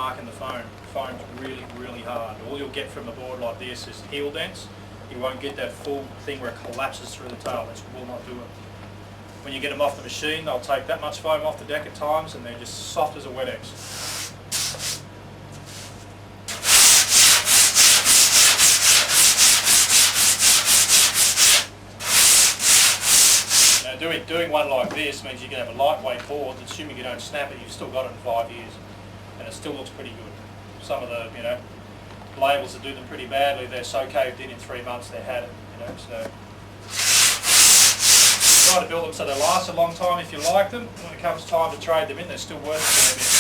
mark in the foam. The foam's really, really hard. All you'll get from a board like this is heel dents. You won't get that full thing where it collapses through the tail. This will not do it. When you get them off the machine, they'll take that much foam off the deck at times, and they're just soft as a wet X. Doing one like this means you can have a lightweight board, assuming you don't snap it, you've still got it in 5 years, and it still looks pretty good. Some of the, labels that do them pretty badly, they're so caved in 3 months they had it, so. Try to build them so they last a long time if you like them. When it comes time to trade them in, they're still worth it a bit.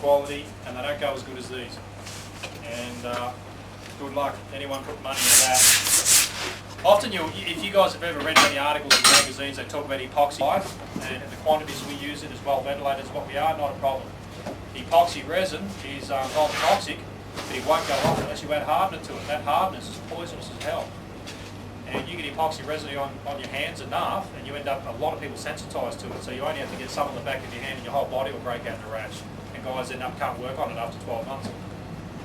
Quality, and they don't go as good as these. And good luck anyone put money in that. Often, if you guys have ever read any articles in magazines, they talk about epoxy life, and the quantities we use it as well ventilated as what we are, not a problem. Epoxy resin is non-toxic, but it won't go off unless you add hardener to it. That hardness is poisonous as hell. And you get epoxy resin on your hands enough, and you end up, a lot of people sensitised to it, so you only have to get some on the back of your hand and your whole body will break out in a rash. Guys end up can't work on it after 12 months.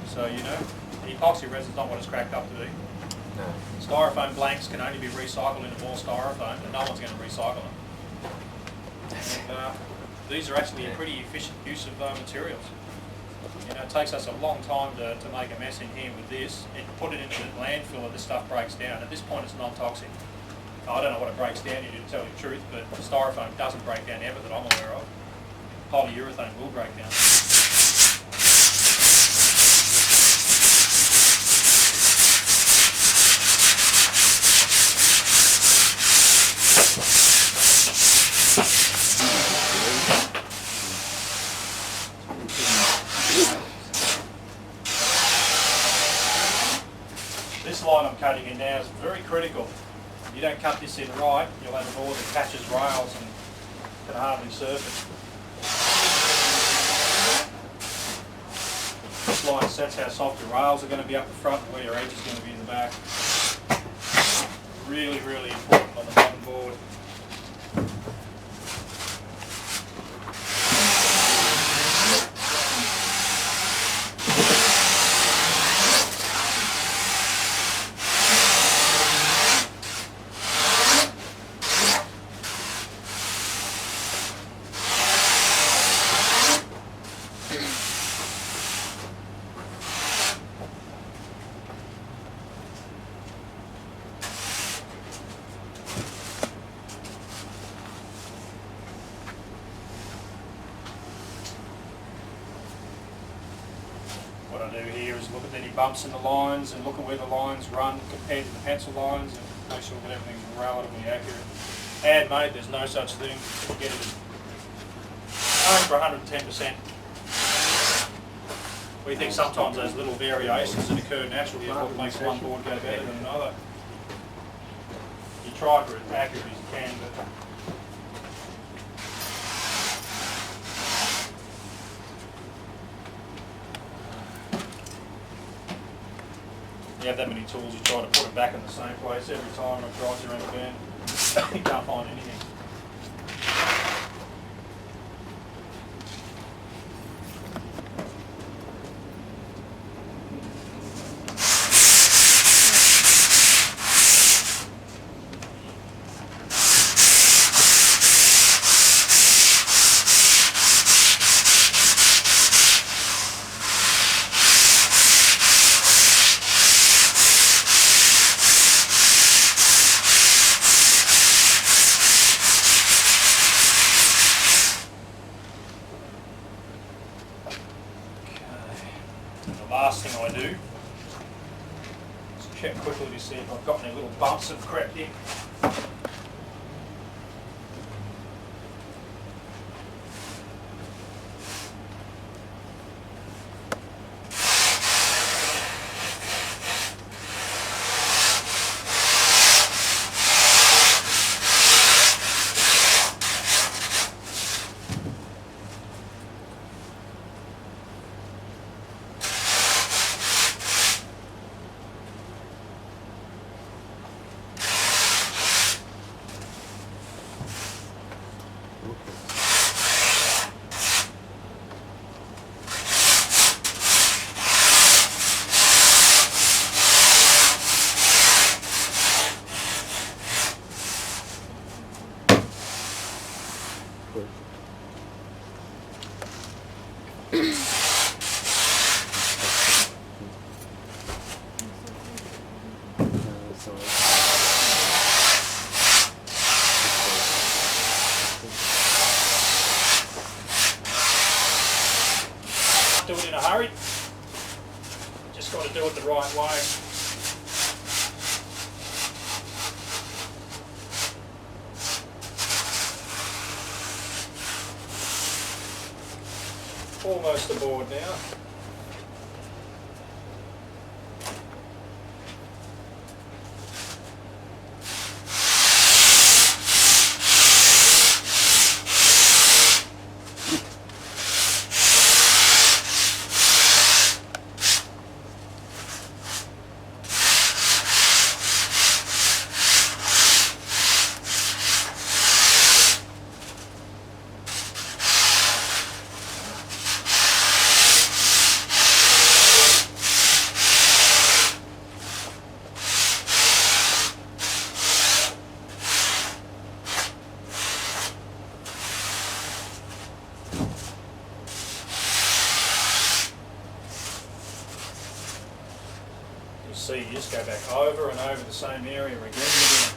So the epoxy resin is not what it's cracked up to be. No. Styrofoam blanks can only be recycled into more styrofoam, and no one's going to recycle them. And these are actually a pretty efficient use of materials. It takes us a long time to make a mess in here with this, and put it into the landfill and this stuff breaks down. At this point it's non-toxic. I don't know what it breaks down into, to tell you the truth, but styrofoam doesn't break down ever that I'm aware of. Polyurethane will break down. This line I'm cutting in now is very critical. If you don't cut this in right, you'll have a board that catches rails and can hardly surface. This line sets how soft your rails are going to be up the front and where your edge is going to be in the back. Really, really important on the modern board. What I do here is look at any bumps in the lines and look at where the lines run compared to the pencil lines and make sure that everything's relatively accurate. Handmade, there's no such thing. You get it over 110%. We think sometimes those little variations that occur naturally is what makes one board go better than another. You try for as accurate as you can, but you have that many tools, you try to put it back in the same place every time it drives you around the bend. You can't find anything. The last thing I do is check quickly to see if I've got any little bumps that have crept in. right way. Almost aboard now. See, you just go back over and over the same area again and again.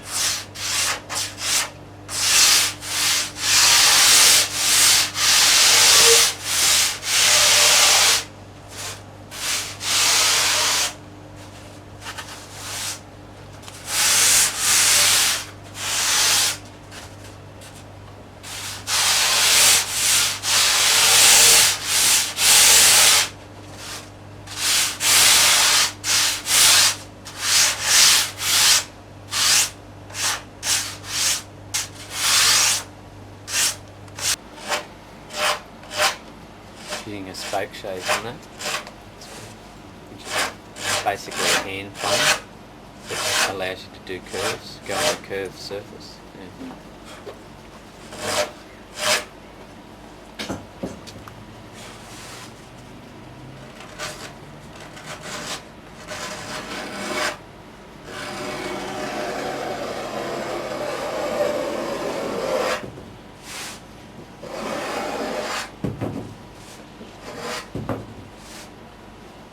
Using a spoke shave on that, which is basically a hand plane that allows you to do curves, go on a curved surface. Yeah.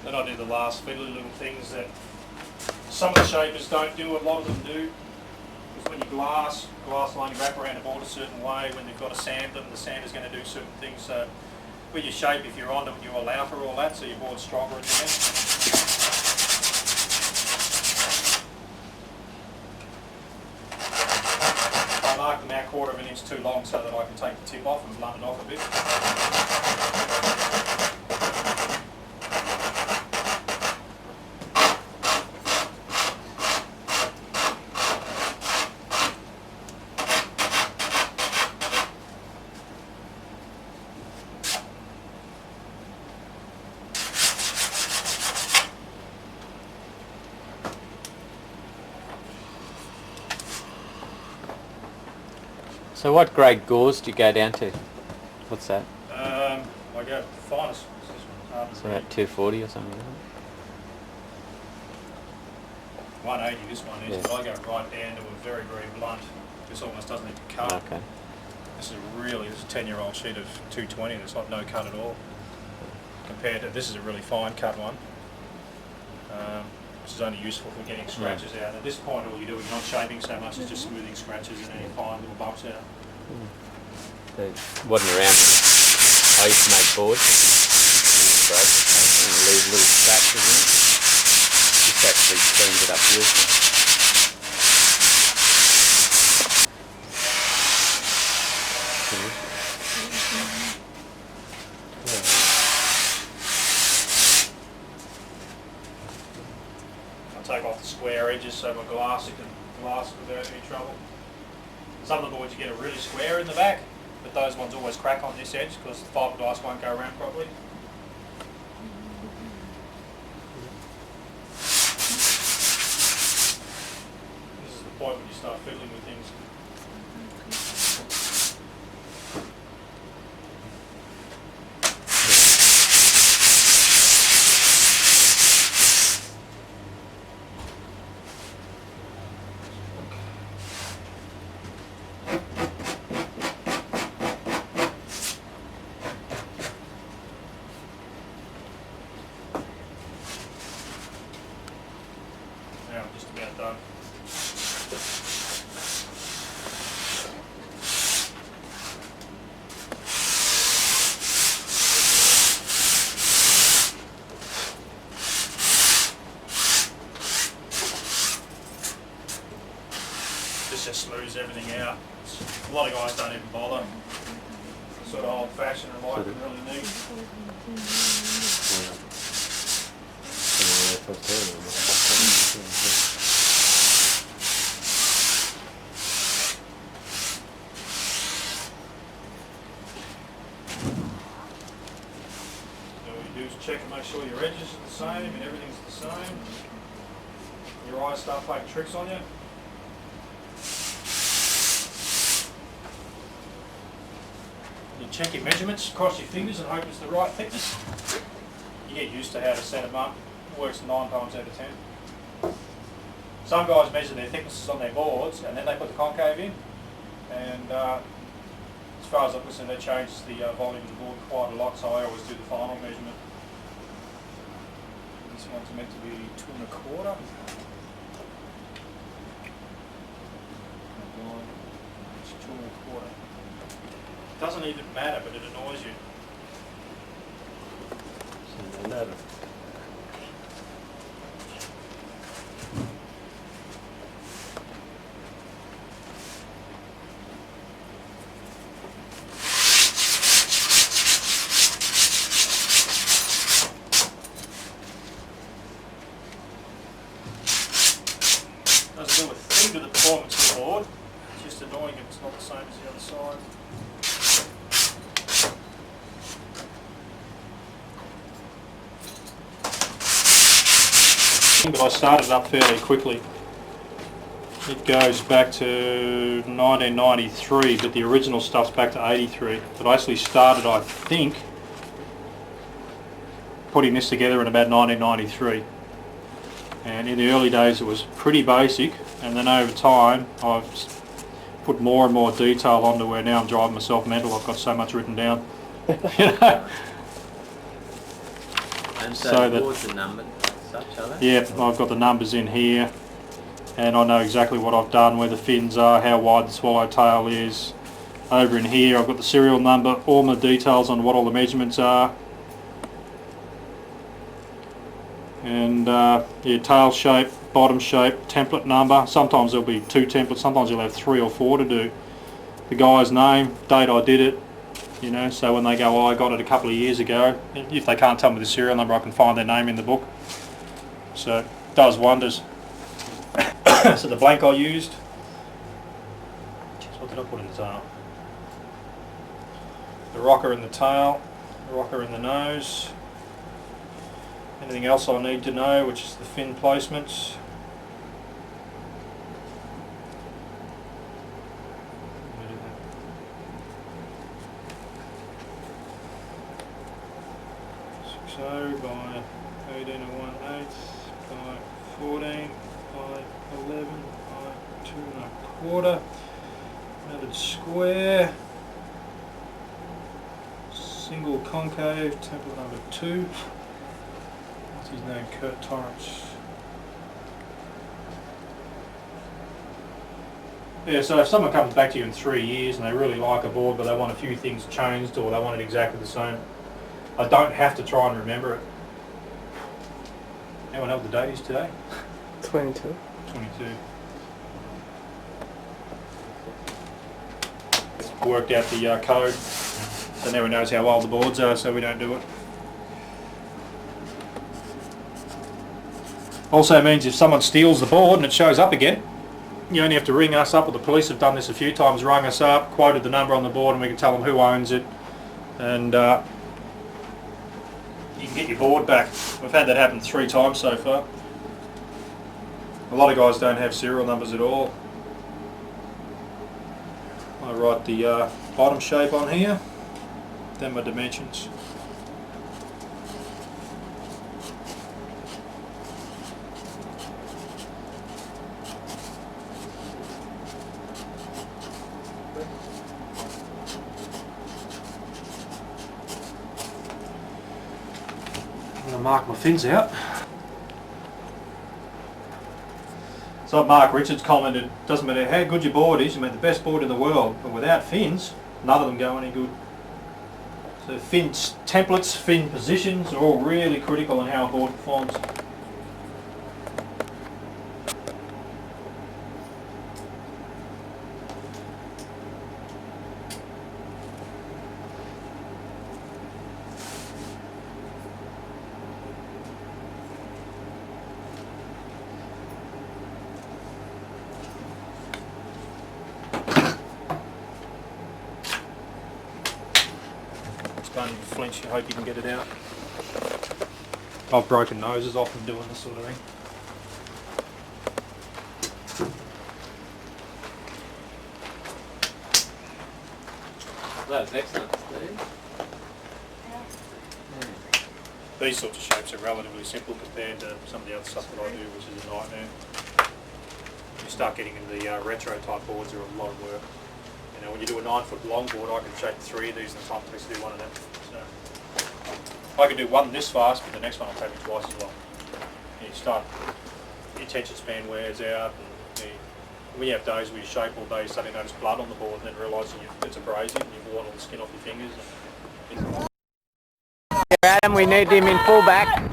Then I do the last fiddly little things that some of the shapers don't do, a lot of them do. Because when you glass line you wrap around the board a certain way, when they've got to sand them, the sander's going to do certain things. So with your shape, if you're on them, you allow for all that, so your board's stronger at the end. I mark them out 1/4 of an inch too long so that I can take the tip off and blunt it off a bit. So what grade gauze do you go down to? What's that? I go the finest. So about 240 or something like that? 180 this one is, Yeah. but I go right down to a very, very blunt. This almost doesn't even cut. Okay. This is a 10-year-old sheet of 220 and it's like no cut at all. Compared to, this is a really fine cut one. Which is only useful for getting scratches out. At this point all you're doing, you're not shaping so much, it's just smoothing scratches and any fine little bumps out. So it wasn't around. I used to make boards and leave little scratches in it. This actually cleans it up beautifully. Take off the square edges so my glass, it can glass without any trouble. Some of the boards you get are really square in the back, but those ones always crack on this edge because the fiberglass won't go around properly. This is the point when you start fiddling with things. Now I'm just about done. smooths everything out. A lot of guys don't even bother. Sort of old fashioned and like really neat. So what you do is check and make sure your edges are the same and everything's the same. Your eyes start playing tricks on you. You check your measurements, cross your fingers and hope it's the right thickness. You get used to how to set them up. It works 9 times out of 10. Some guys measure their thicknesses on their boards and then they put the concave in. And as far as I'm concerned, that changes the volume of the board quite a lot, so I always do the final measurement. This one's meant to be 2 1/4. It's 2 1/4. Doesn't even matter, but it annoys you. Doesn't do a thing to the performance of the board. It's just annoying if it's not the same as the other side. But I started up fairly quickly. It goes back to 1993, but the original stuff's back to 83. But I actually started, I think, putting this together in about 1993. And in the early days it was pretty basic, and then over time I've put more and more detail onto where now I'm driving myself mental. I've got so much written down. You know? And So the boards are numbered such, are they? Yeah, I've got the numbers in here, and I know exactly what I've done, where the fins are, how wide the swallowtail is. Over in here I've got the serial number, all my details on what all the measurements are. And your tail shape, bottom shape, template number. Sometimes there'll be 2 templates, sometimes you'll have 3 or 4 to do. The guy's name, date I did it, you know, so when they go, oh, I got it a couple of years ago, if they can't tell me the serial number, I can find their name in the book. So it does wonders. So the blank I used, what did I put in the tail? The rocker in the tail, the rocker in the nose. Anything else I need to know, which is the fin placements. By 18 1/8 by 14 by 11 by 2 1/4. Another square. Single concave, template number 2. What's his name? Kurt Torrance. Yeah, so if someone comes back to you in 3 years and they really like a board but they want a few things changed or they want it exactly the same, I don't have to try and remember it. Anyone know what the date is today? 22. 22. Worked out the code, so no one knows how old the boards are, so we don't do it. Also means if someone steals the board and it shows up again, you only have to ring us up, or the police have done this a few times, rung us up, quoted the number on the board, and we can tell them who owns it, and you can get your board back. We've had that happen 3 times so far. A lot of guys don't have serial numbers at all. I write the bottom shape on here, then my dimensions. I'm going to mark my fins out. So Mark Richards commented, doesn't matter how good your board is, you made the best board in the world, but without fins, none of them go any good. So fin templates, fin positions are all really critical in how a board performs. Don't even flinch, you hope you can get it out. I've broken noses often doing this sort of thing. That was excellent, Steve. These sorts of shapes are relatively simple compared to some of the other stuff that I do, which is a nightmare. You start getting into the retro type boards, are a lot of work. You know, when you do a 9-foot long board, I can shape 3 of these in the time it takes to do one of them. So I can do one this fast, but the next one will take me twice as long. You start, your attention span wears out, and when you have days where you shape all day, you suddenly notice blood on the board, and then realising it's abrasive, and you've worn all the skin off your fingers. Adam, we need him in fullback.